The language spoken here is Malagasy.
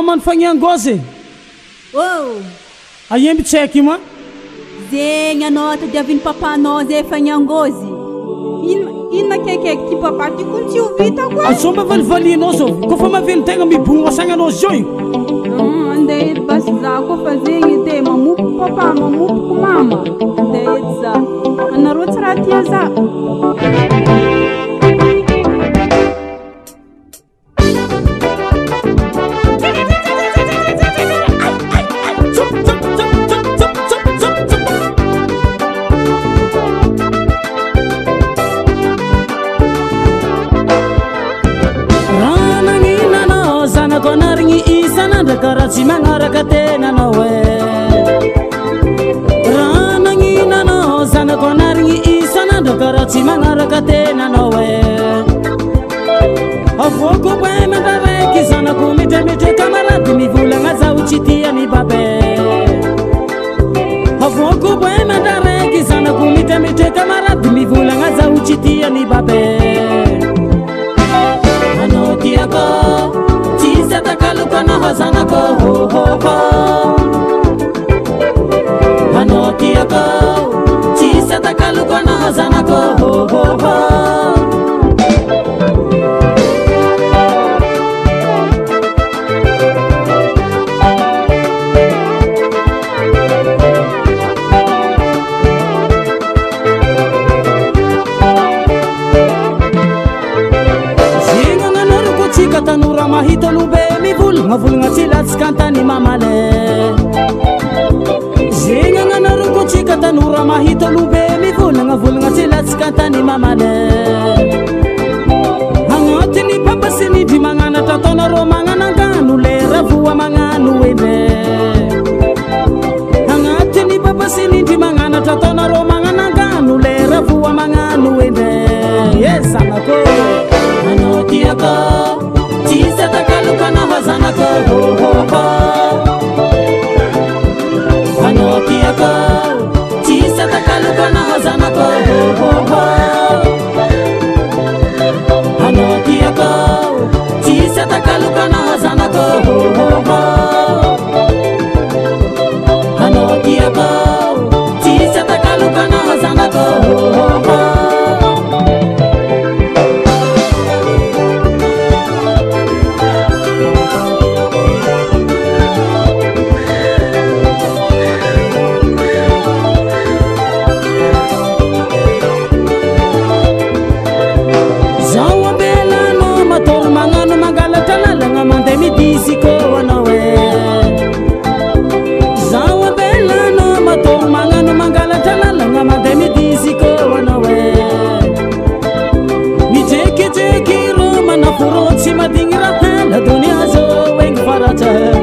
Mamano fagniangozy aemby tseky ma zegny anao tadiavin'ny papanao zay fagniangozy inona kaikaiky ty papa ty kun tsy ho vita koa azao mba valivalianao zao kofa mavely tegna mibogno asagnanao zao io andeha edy basy za kofa zegny edy mamopoko papa mamopoko mama andeha edy za anareo tsy raha tia za Karachi mangaraka tenanao ranagninanao zanako narigny isanandro karachi mangaraka tenanao avoko boe mandraraiky zanako mitremetre kamarady mivolagna zaho tsy tiany babe avoko boe mandraraiky zanako mitremetre kamarady mivolagna zaho tsy tiany babe anao tiako Takalukana zanako ho ho ho Ano tiako Chisa takalukana zanako ho ho ho Zinga naruko chika tanura mahito lube Mavulunga chilatsi kantani mamale Zinga nganaruko chika tanura mahito lube Mivulunga chilatsi kantani mamale Angoti ni papa sinidi mangana tatona ro mangana nganu lera vuwa manganu wende Angoti ni papa sinidi mangana tatona ro mangana nganu lera vuwa manganu wende Yes anako Anoti ako Chisa takalukana hazanako ho ho ho Anoti ako Chisa takalukana hazanako ho ho ho Anoti ako Chisa takalukana hazanako ho ho ho Anoti ako Chisa takalukana hazanako ho ho ho Madingira la dunia zo weng farata